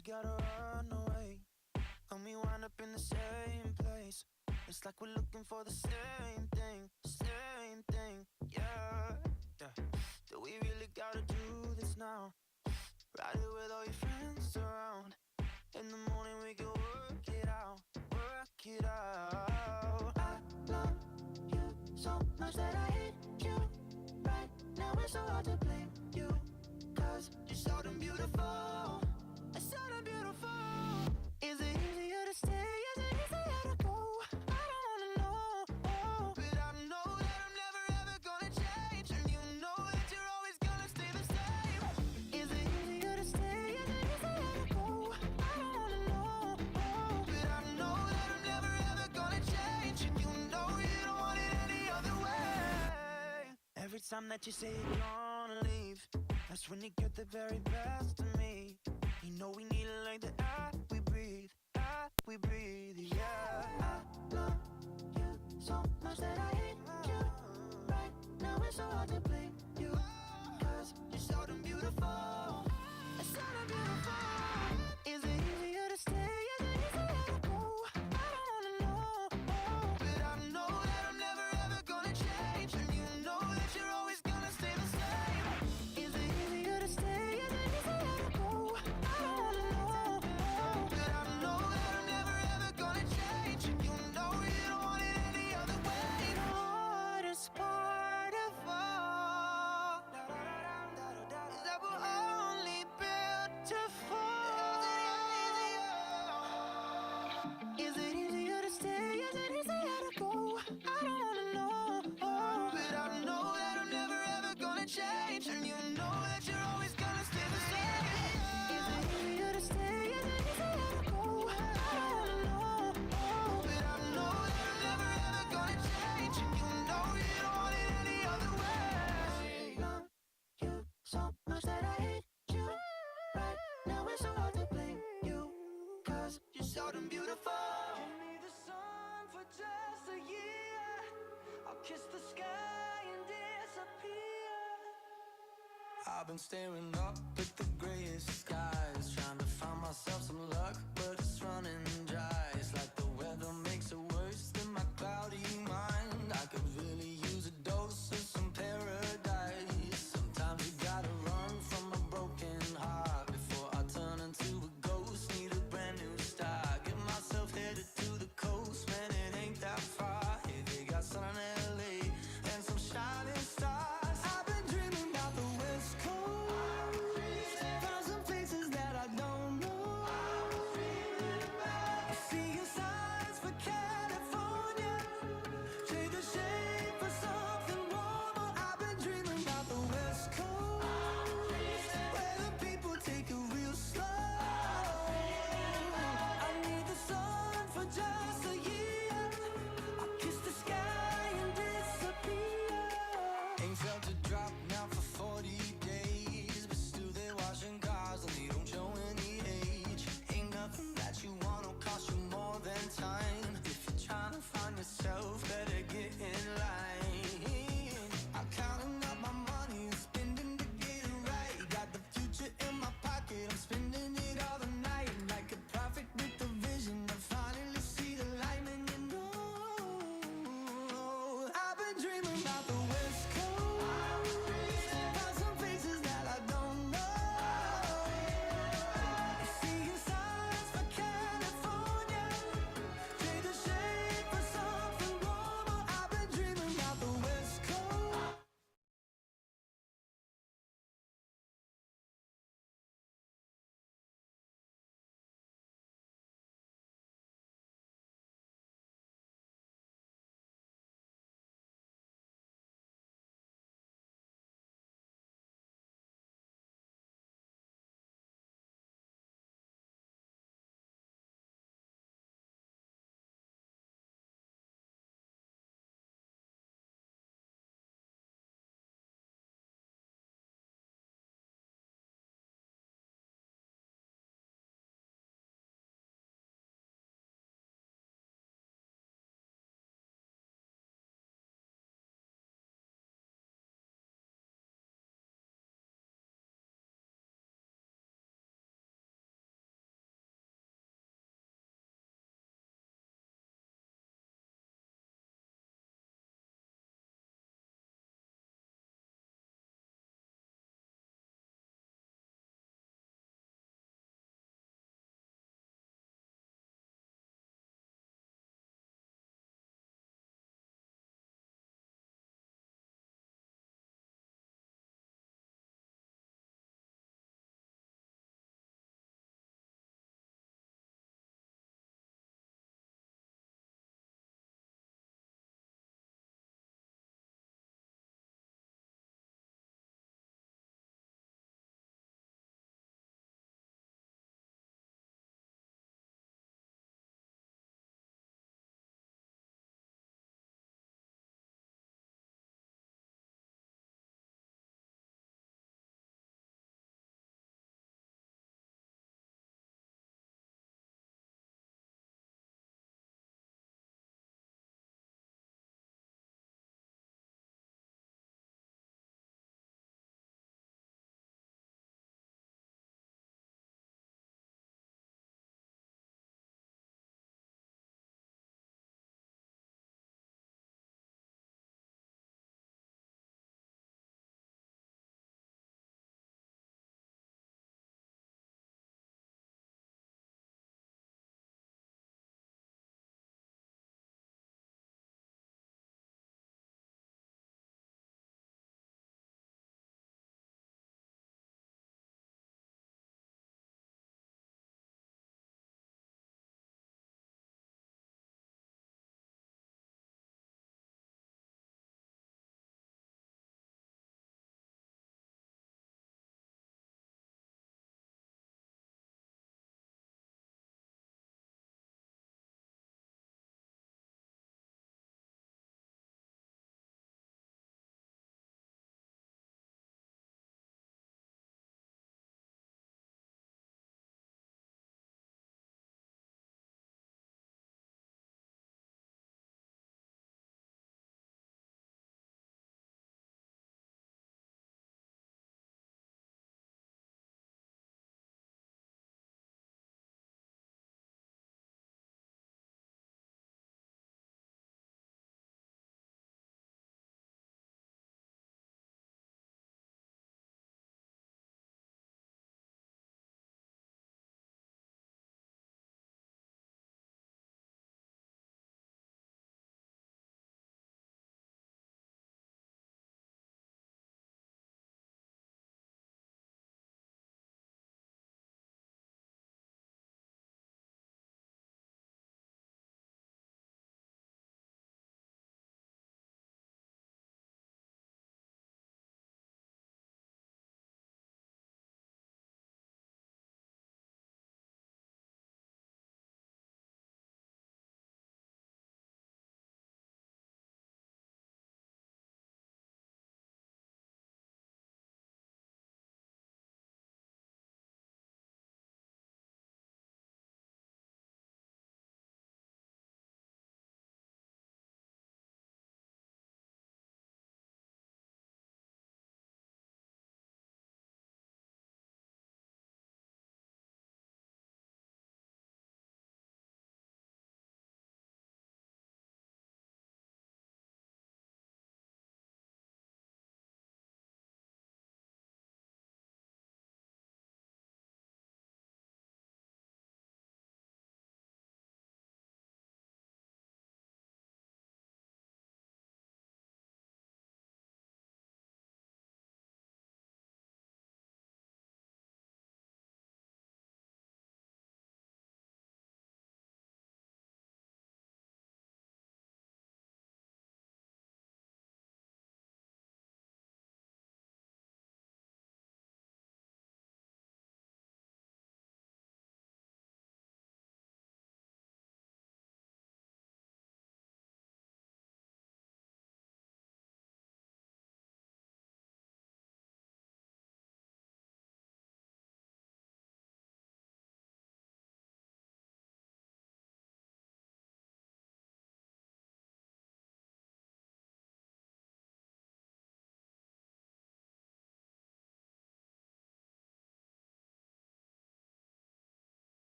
always gotta run away, and we wind up in the same place. It's like we're looking for the same thing, yeah. Do we really gotta do this now? Ride it with all your friends around. In the morning we can work it out, work it out. I love you so much that I hate you. Right now it's so hard to blame you, 'cause you're so damn beautiful, so damn beautiful. Is it easier to stay? Is it easier to go? I don't wanna know, oh, but I know that I'm never ever gonna change, and you know that you're always gonna stay the same. Is it easier to stay? Is it easier to go? I don't wanna know, oh, but I know that I'm never ever gonna change, and you know you don't want it any other way. Every time that you say you're gonna leave, that's when you get the very best of me. You know we need it like the air we breathe, yeah. I love you so much that I hate you. Right now it's so hard to blame you, 'cause you're so damn beautiful, so damn beautiful. Is it easier to stay? Is it easier to go? I don't wanna know, oh, but I know that I'm never ever gonna change, and you know that you're always gonna stay the same. Is it easier to stay? Is it easier to go? I don't wanna know, oh, but I know that I'm never ever gonna change, and you know you don't want it any other way. The hardest part of all is that we're only built to fall. Is it easier to stay? Is it easier to go? I don't wanna know, oh, but I know that I'm never ever gonna change, and you know that you're always gonna stay the same. Is it easier to stay? Is it easier to go? I don't wanna know, oh, but I know that I'm never ever gonna change, and you know you don't want it any other way. Love you so much that I hate you. Right now it's so hard to blame you, 'cause you're so damn beautiful. Give me the sun for just a year, I'll kiss the sky and disappear. I've been staring up at the grayest skies, trying to find myself some luck, but it's running dry. It's like the weather makes it worse than my cloudy mind. I could really use a dose of some paradise. Sometimes you gotta run from a broken heart before I turn into a ghost. Need a brand new start. Get myself headed to the coast, man, it ain't that far. Hey, they got sun in LA and some shining stars. I've been dreaming about the West Coast. Found some places that I don't know.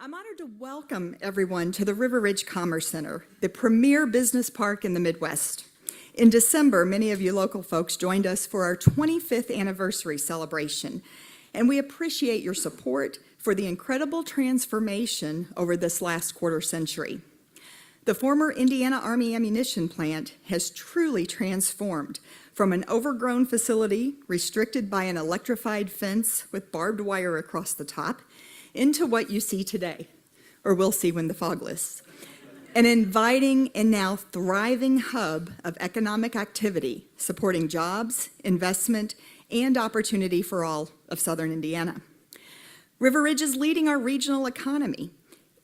I'm honored to welcome everyone to the River Ridge Commerce Center, the premier business park in the Midwest. In December, many of you local folks joined us for our 25th anniversary celebration, and we appreciate your support for the incredible transformation over this last quarter century. The former Indiana Army ammunition plant has truly transformed from an overgrown facility restricted by an electrified fence with barbed wire across the top into what you see today, or will see when the fog lifts. An inviting and now thriving hub of economic activity, supporting jobs, investment, and opportunity for all of Southern Indiana. River Ridge is leading our regional economy.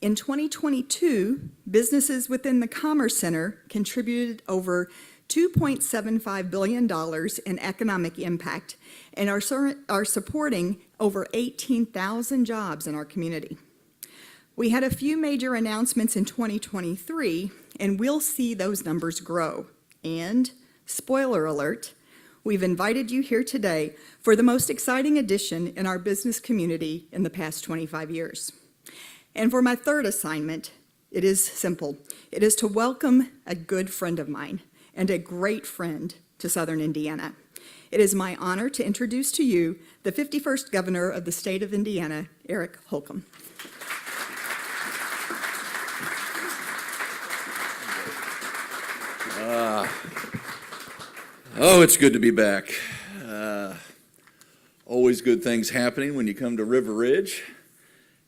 In 2022, businesses within the Commerce Center contributed over $2.75 billion in economic impact and are supporting over 18,000 jobs in our community. We had a few major announcements in 2023, and we'll see those numbers grow. And, spoiler alert, we've invited you here today for the most exciting addition in our business community in the past 25 years. And for my third assignment, it is simple. It is to welcome a good friend of mine and a great friend to Southern Indiana. It is my honor to introduce to you the 51st Governor of the state of Indiana, Eric Holcomb. It's good to be back. Always good things happening when you come to River Ridge.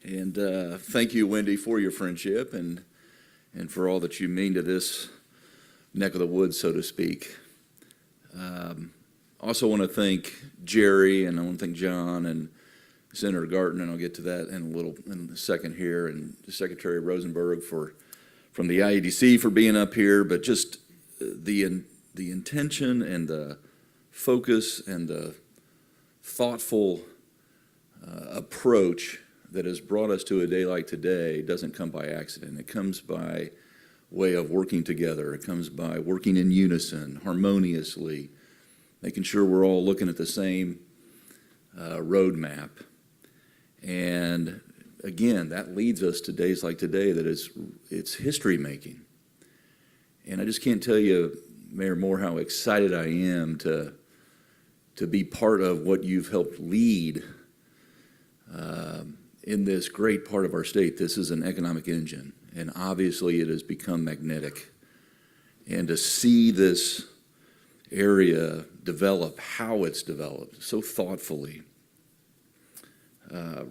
And thank you, Wendy, for your friendship and for all that you mean to this neck of the woods, so to speak. Also want to thank Jerry, and I want to thank John and Senator Garton, and I'll get to that in a second here, and Secretary Rosenberg from the IEDC for being up here, but just the intention and the focus and the thoughtful approach that has brought us to a day like today doesn't come by accident. It comes by way of working together. It comes by working in unison, harmoniously, making sure we're all looking at the same roadmap. And again, that leads us to days like today that it's history making. And I just can't tell you, Mayor Moore, how excited I am to be part of what you've helped lead in this great part of our state. This is an economic engine, and obviously it has become magnetic. And to see this area develop, how it's developed, so thoughtfully,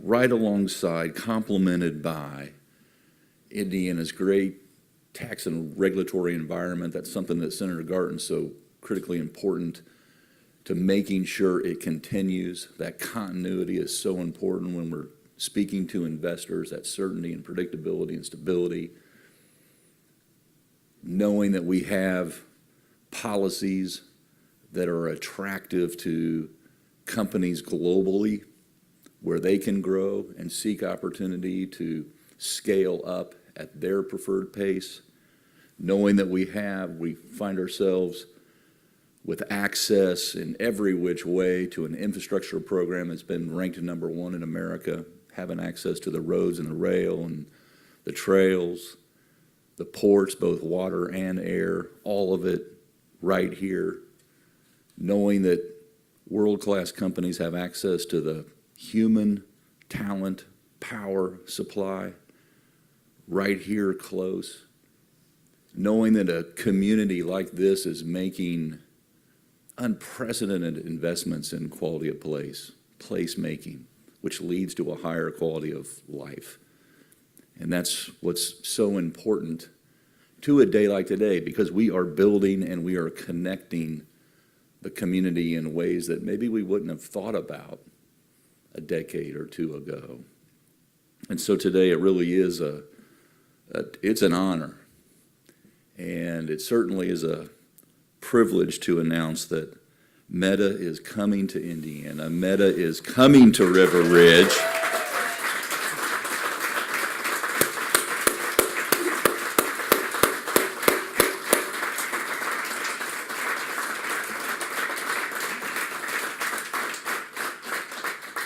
right alongside, complemented by Indiana's great tax and regulatory environment. That's something that Senator Garton's so critically important to making sure it continues. That continuity is so important when we're speaking to investors, that certainty and predictability and stability. Knowing that we have policies that are attractive to companies globally, where they can grow and seek opportunity to scale up at their preferred pace. Knowing that we find ourselves with access in every which way to an infrastructure program that's been ranked #1 in America, having access to the roads and the rail and the trails, the ports, both water and air, all of it right here. Knowing that world-class companies have access to the human talent, power, supply right here close. Knowing that a community like this is making unprecedented investments in quality of place making, which leads to a higher quality of life. And that's what's so important to a day like today, because we are building and we are connecting the community in ways that maybe we wouldn't have thought about a decade or two ago. And so today it really is it's an honor. And it certainly is a privilege to announce that Meta is coming to Indiana. Meta is coming to River Ridge.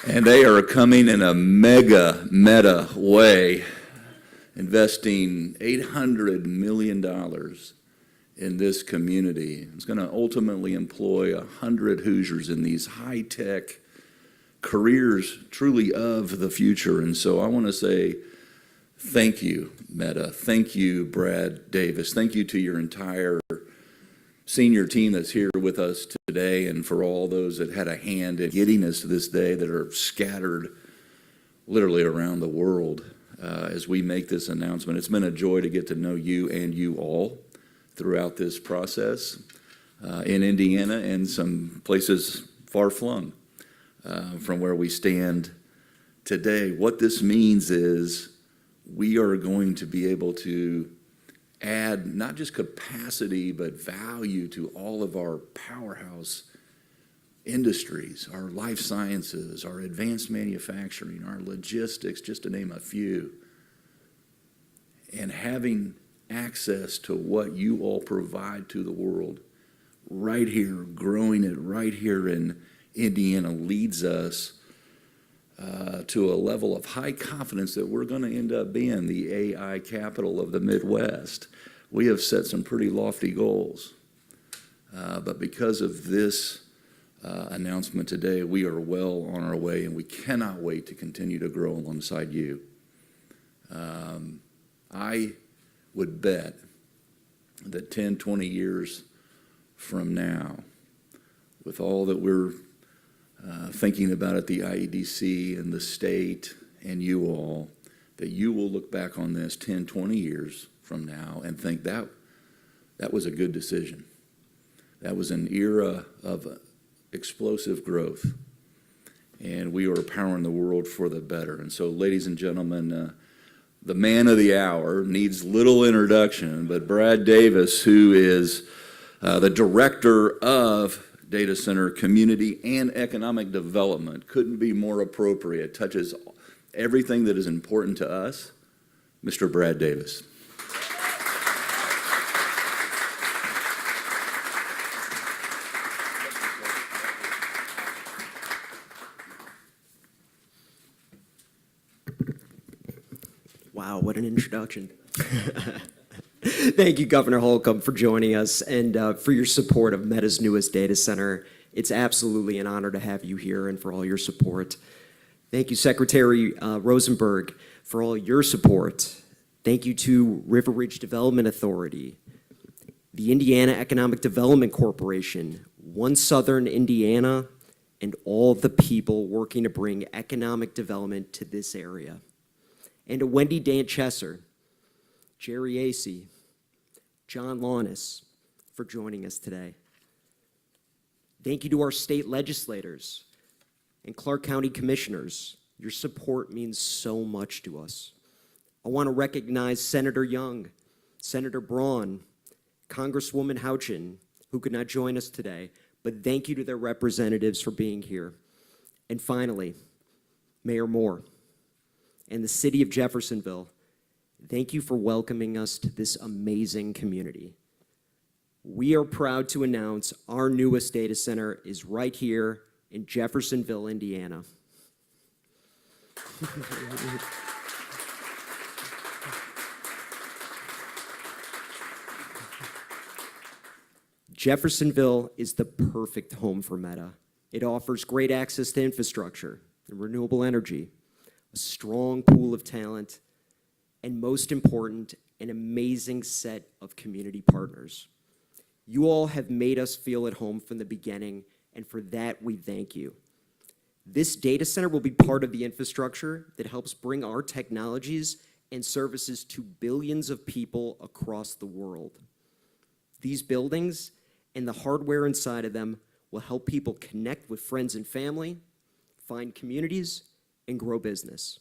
And they are coming in a meta way. investing $800 million in this community. It's going to ultimately employ 100 Hoosiers in these high-tech careers truly of the future. And so I want to say thank you, Meta. Thank you, Brad Davis. Thank you to your entire senior team that's here with us today, and for all those that had a hand in getting us to this day that are scattered literally around the world as we make this announcement. It's been a joy to get to know you and you all throughout this process in Indiana and some places far flung from where we stand today. What this means is we are going to be able to add not just capacity but value to all of our powerhouse industries, our life sciences, our advanced manufacturing, our logistics, just to name a few. And having access to what you all provide to the world right here, growing it right here in Indiana, leads us to a level of high confidence that we're going to end up being the AI capital of the Midwest. We have set some pretty lofty goals, but because of this announcement today, we are well on our way, and we cannot wait to continue to grow alongside you. I would bet that 10, 20 years from now, with all that we're thinking about at the IEDC and the state and you all, that you will look back on this 10, 20 years from now and think that was a good decision. That was an era of explosive growth, and we are powering the world for the better. And so, ladies and gentlemen, the man of the hour needs little introduction, but Brad Davis, who is the director of Data Center Community and Economic Development, couldn't be more appropriate, touches everything that is important to us. Mr. Brad Davis. Wow, what an introduction. Thank you, Governor Holcomb, for joining us and for your support of Meta's newest data center. It's absolutely an honor to have you here and for all your support. Thank you, Secretary Rosenberg, for all your support. Thank you to River Ridge Development Authority, the Indiana Economic Development Corporation, One Southern Indiana, and all the people working to bring economic development to this area. And to Wendy Danchesser, Jerry Acey, John Launis for joining us today. Thank you to our state legislators and Clark County commissioners. Your support means so much to us. I want to recognize Senator Young, Senator Braun, Congresswoman Houchin, who could not join us today, but thank you to their representatives for being here. And finally, Mayor Moore and the city of Jeffersonville, thank you for welcoming us to this amazing community. We are proud to announce our newest data center is right here in Jeffersonville, Indiana. Jeffersonville is the perfect home for Meta. It offers great access to infrastructure and renewable energy, a strong pool of talent, and most important, an amazing set of community partners. You all have made us feel at home from the beginning, and for that we thank you. This data center will be part of the infrastructure that helps bring our technologies and services to billions of people across the world. These buildings and the hardware inside of them will help people connect with friends and family, find communities, and grow business.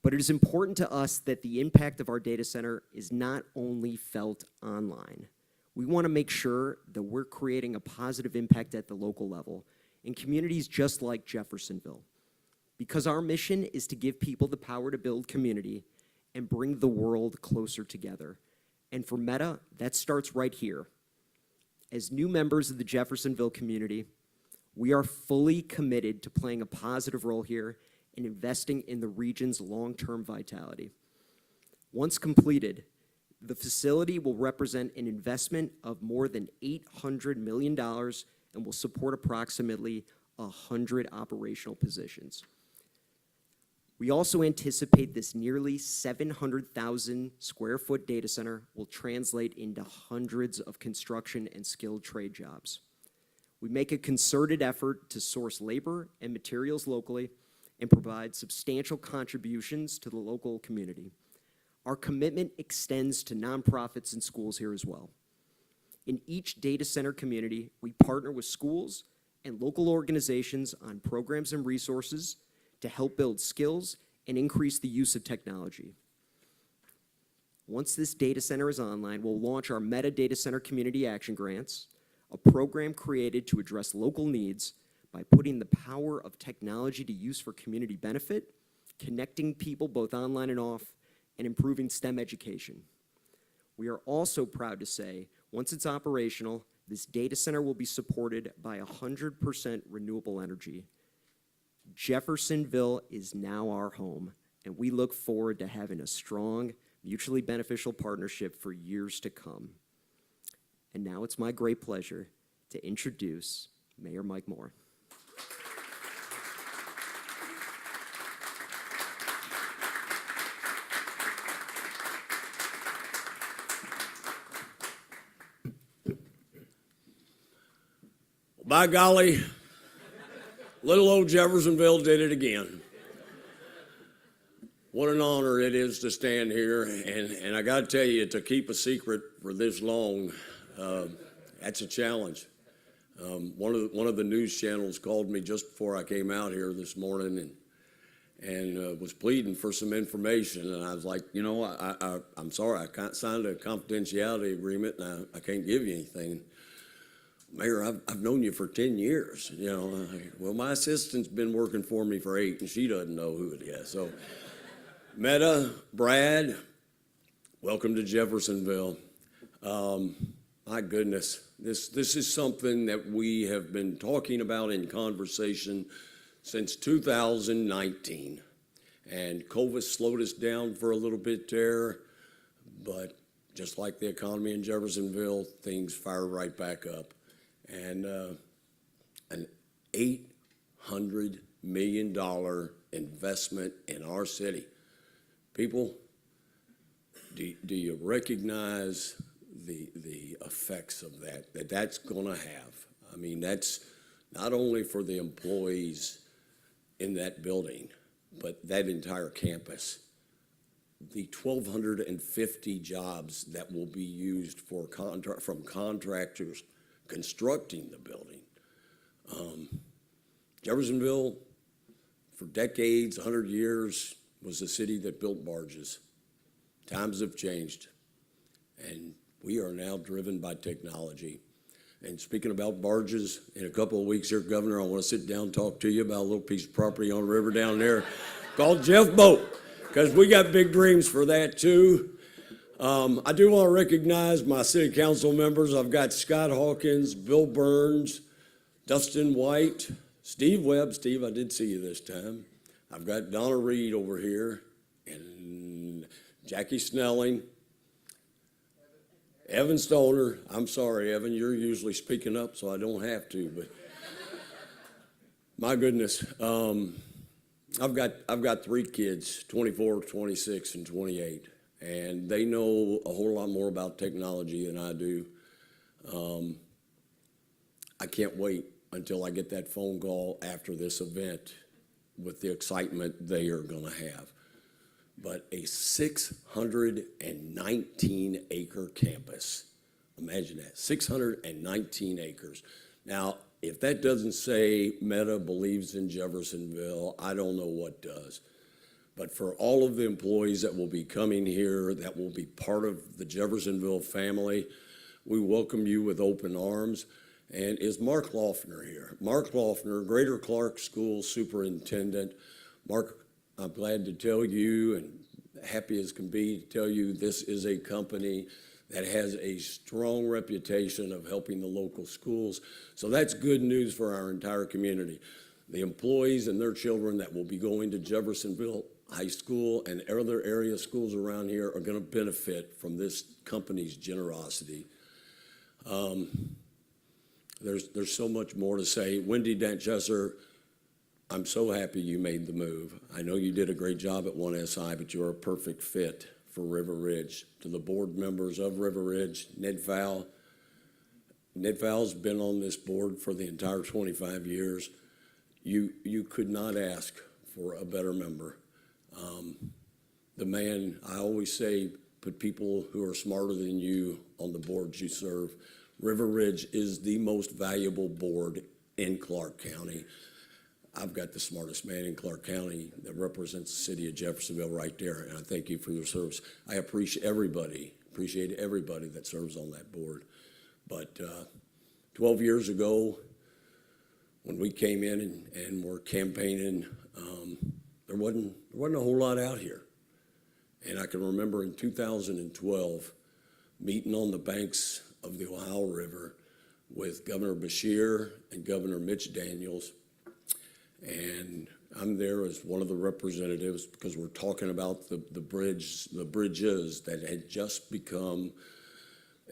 But it is important to us that the impact of our data center is not only felt online. We want to make sure that we're creating a positive impact at the local level in communities just like Jeffersonville, because our mission is to give people the power to build community and bring the world closer together. And for Meta, that starts right here. As new members of the Jeffersonville community, we are fully committed to playing a positive role here and investing in the region's long-term vitality. Once completed, the facility will represent an investment of more than $800 million and will support approximately 100 operational positions. We also anticipate this nearly 700,000 square foot data center will translate into hundreds of construction and skilled trade jobs. We make a concerted effort to source labor and materials locally and provide substantial contributions to the local community. Our commitment extends to nonprofits and schools here as well. In each data center community, we partner with schools and local organizations on programs and resources to help build skills and increase the use of technology. Once this data center is online, we'll launch our Meta Data Center Community Action Grants, a program created to address local needs by putting the power of technology to use for community benefit, connecting people both online and off, and improving STEM education. We are also proud to say, once it's operational, this data center will be supported by 100% renewable energy. Jeffersonville is now our home, and we look forward to having a strong, mutually beneficial partnership for years to come. And now it's my great pleasure to introduce Mayor Mike Moore. By golly, little old Jeffersonville did it again. What an honor it is to stand here, and I got to tell you, to keep a secret for this long, that's a challenge. One of the news channels called me just before I came out here this morning and was pleading for some information, and I was like, you know, I'm sorry, I signed a confidentiality agreement, and I can't give you anything. Mayor, I've known you for 10 years, you know. Well, my assistant's been working for me for 8, and she doesn't know who it is. So, Meta, Brad, welcome to Jeffersonville. My goodness, this is something that we have been talking about in conversation since 2019. And COVID slowed us down for a little bit there, but just like the economy in Jeffersonville, things fired right back up. And an $800 million investment in our city. People, do you recognize the effects of that's going to have? I mean, that's not only for the employees in that building, but that entire campus. The 1,250 jobs that will be used for from contractors constructing the building. Jeffersonville, for decades, 100 years, was a city that built barges. Times have changed, and we are now driven by technology. And speaking about barges, in a couple of weeks here, Governor, I want to sit down and talk to you about a little piece of property on the river down there called Jeff Boat, because we got big dreams for that too. I do want to recognize my city council members. I've got Scott Hawkins, Bill Burns, Dustin White, Steve Webb. Steve, I did see you this time. I've got Donna Reed over here, and Jackie Snelling, Evan Stoner. I'm sorry, Evan, you're usually speaking up, so I don't have to, but my goodness. I've got 3 kids, 24, 26, and 28. And they know a whole lot more about technology than I do. I can't wait until I get that phone call after this event with the excitement they are going to have. But a 619-acre campus. Imagine that, 619 acres. Now, if that doesn't say Meta believes in Jeffersonville, I don't know what does. But for all of the employees that will be coming here, that will be part of the Jeffersonville family, we welcome you with open arms. And is Mark Loeffner here? Mark Loeffner, Greater Clark School Superintendent. Mark, I'm glad to tell you, and happy as can be to tell you, this is a company that has a strong reputation of helping the local schools. So that's good news for our entire community. the employees and their children that will be going to Jeffersonville High School and other area schools around here are going to benefit from this company's generosity. There's so much more to say. Wendy Dantchesser, I'm so happy you made the move. I know you did a great job at 1SI, but you're a perfect fit for River Ridge. To the board members of River Ridge, Ned Fowle. Ned Fowle's been on this board for the entire 25 years. You could not ask for a better member. The man, I always say, put people who are smarter than you on the boards you serve. River Ridge is the most valuable board in Clark County. I've got the smartest man in Clark County that represents the city of Jeffersonville right there, and I thank you for your service. I appreciate everybody that serves on that board. But 12 years ago, when we came in and were campaigning, there wasn't a whole lot out here. And I can remember in 2012, meeting on the banks of the Ohio River with Governor Beshear and Governor Mitch Daniels. And I'm there as one of the representatives because we're talking about the bridges that had just become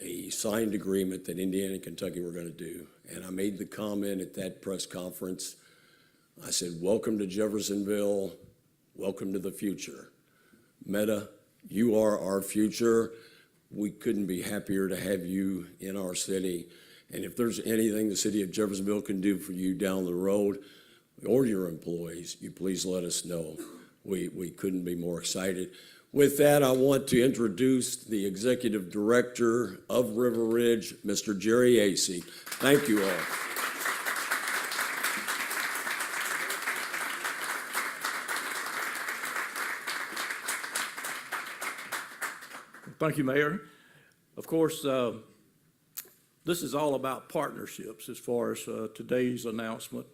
a signed agreement that Indiana and Kentucky were going to do. And I made the comment at that press conference. I said, welcome to Jeffersonville, welcome to the future. Meta, you are our future. We couldn't be happier to have you in our city. And if there's anything the city of Jeffersonville can do for you down the road or your employees, you please let us know. We couldn't be more excited. With that, I want to introduce the Executive Director of River Ridge, Mr. Jerry Acey. Thank you all. Thank you, Mayor. Of course, this is all about partnerships as far as today's announcement,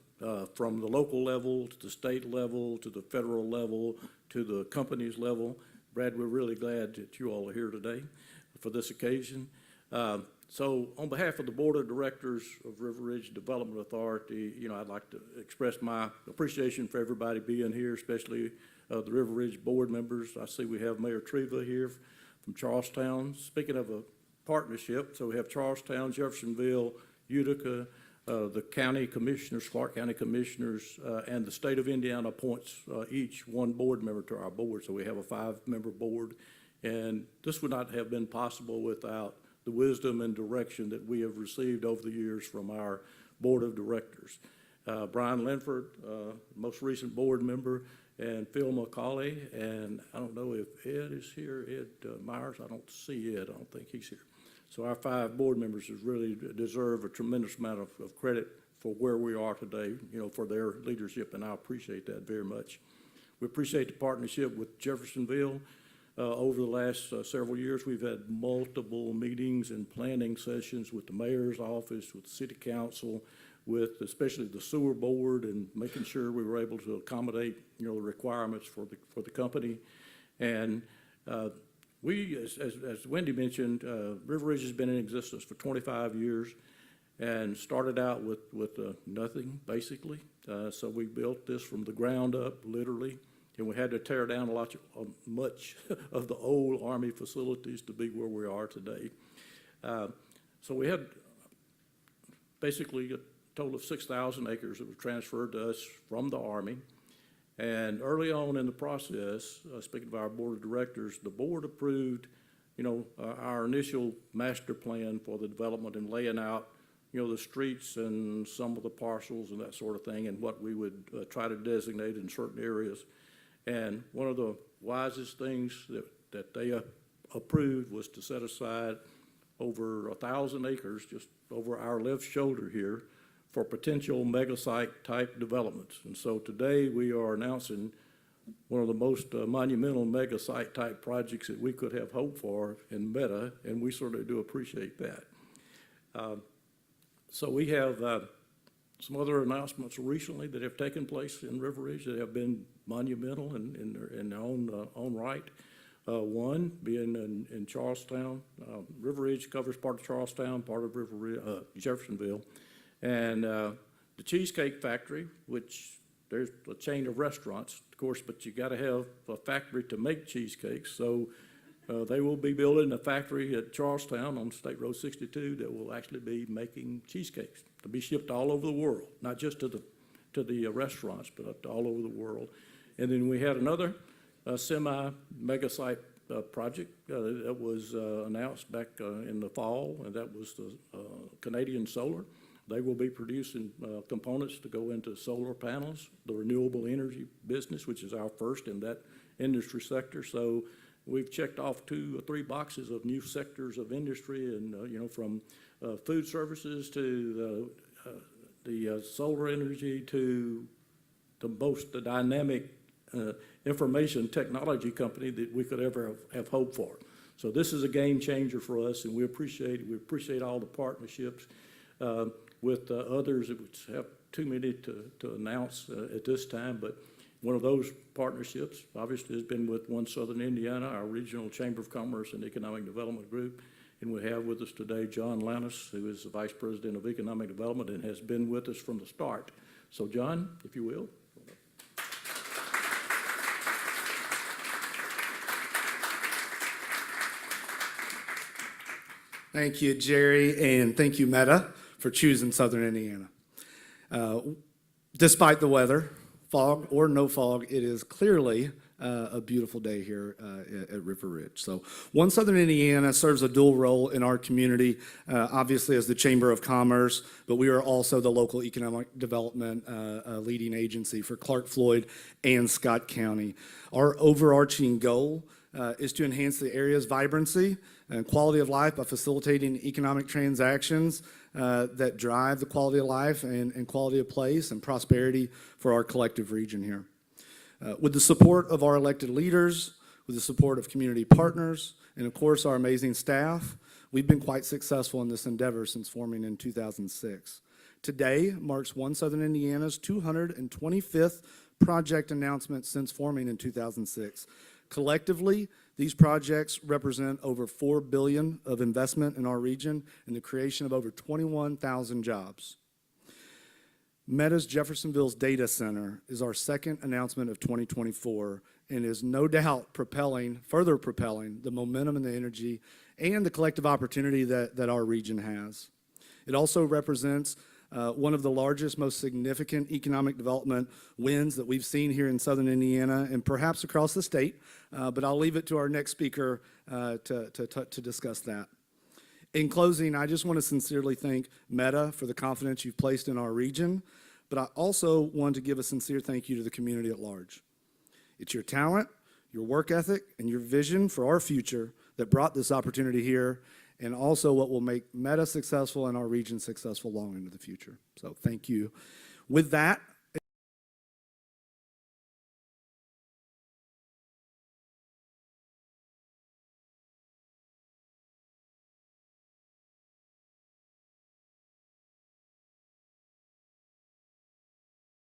from the local level to the state level to the federal level to the company's level. Brad, we're really glad that you all are here today for this occasion. So on behalf of the Board of Directors of River Ridge Development Authority, I'd like to express my appreciation for everybody being here, especially the River Ridge board members. I see we have Mayor Treva here from Charlestown. Speaking of a partnership, so we have Charlestown, Jeffersonville, Utica, the county commissioners, Clark County commissioners, and the state of Indiana appoints each one board member to our board. So we have a 5-member board, and this would not have been possible without the wisdom and direction that we have received over the years from our board of directors. Brian Linford, most recent board member, and Phil McCauley, and I don't know if Ed is here, Ed Myers. I don't see Ed. I don't think he's here. So our 5 board members really deserve a tremendous amount of credit for where we are today, for their leadership, and I appreciate that very much. We appreciate the partnership with Jeffersonville. Over the last several years, we've had multiple meetings and planning sessions with the mayor's office, with the city council, with especially the sewer board, and making sure we were able to accommodate, the requirements for the company. And we, as Wendy mentioned, River Ridge has been in existence for 25 years and started out with nothing, basically. So we built this from the ground up, literally, and we had to tear down much of the old Army facilities to be where we are today. So we had basically a total of 6,000 acres that were transferred to us from the Army. And early on in the process, speaking of our board of directors, the board approved, our initial master plan for the development and laying out, the streets and some of the parcels and that sort of thing, and what we would try to designate in certain areas. And one of the wisest things that they approved was to set aside over 1,000 acres, just over our left shoulder here, for potential mega site type developments. And so today we are announcing one of the most monumental mega site type projects that we could have hoped for in Meta, and we certainly do appreciate that. So we have some other announcements recently that have taken place in River Ridge that have been monumental in their own right. One being in Charlestown. River Ridge covers part of Charlestown, part of Jeffersonville. And the Cheesecake Factory, which there's a chain of restaurants, of course, but you gotta have a factory to make cheesecakes. So they will be building a factory at Charlestown on State Road 62 that will actually be making cheesecakes to be shipped all over the world, not just to the restaurants, but all over the world. And then we had another semi-mega site project that was announced back in the fall, and that was the Canadian Solar. They will be producing components to go into solar panels, the renewable energy business, which is our first in that industry sector. So we've checked off 2 or 3 boxes of new sectors of industry, and from food services to the solar energy to the most dynamic information technology company that we could ever have hoped for. So this is a game changer for us, and we appreciate it. We appreciate all the partnerships with others. It would have too many to announce at this time, but one of those partnerships obviously has been with One Southern Indiana, our regional Chamber of Commerce and Economic Development Group. And we have with us today John Lannis, who is the Vice President of Economic Development and has been with us from the start. So John, if you will. Thank you, Jerry, and thank you, Meta, for choosing Southern Indiana. Despite the weather, fog or no fog, it is clearly a beautiful day here at River Ridge. So One Southern Indiana serves a dual role in our community, obviously as the Chamber of Commerce, but we are also the local economic development leading agency for Clark Floyd and Scott County. Our overarching goal is to enhance the area's vibrancy and quality of life by facilitating economic transactions that drive the quality of life and quality of place and prosperity for our collective region here. With the support of our elected leaders, with the support of community partners, and of course our amazing staff, we've been quite successful in this endeavor since forming in 2006. Today marks One Southern Indiana's 225th project announcement since forming in 2006. Collectively, these projects represent over $4 billion of investment in our region and the creation of over 21,000 jobs. Meta's Jeffersonville's data center is our second announcement of 2024 and is no doubt further propelling the momentum and the energy and the collective opportunity that our region has. It also represents one of the largest, most significant economic development wins that we've seen here in Southern Indiana and perhaps across the state, but I'll leave it to our next speaker to discuss that. In closing, I just want to sincerely thank Meta for the confidence you've placed in our region, but I also want to give a sincere thank you to the community at large. It's your talent, your work ethic, and your vision for our future that brought this opportunity here, and also what will make Meta successful and our region successful long into the future. So thank you. With that,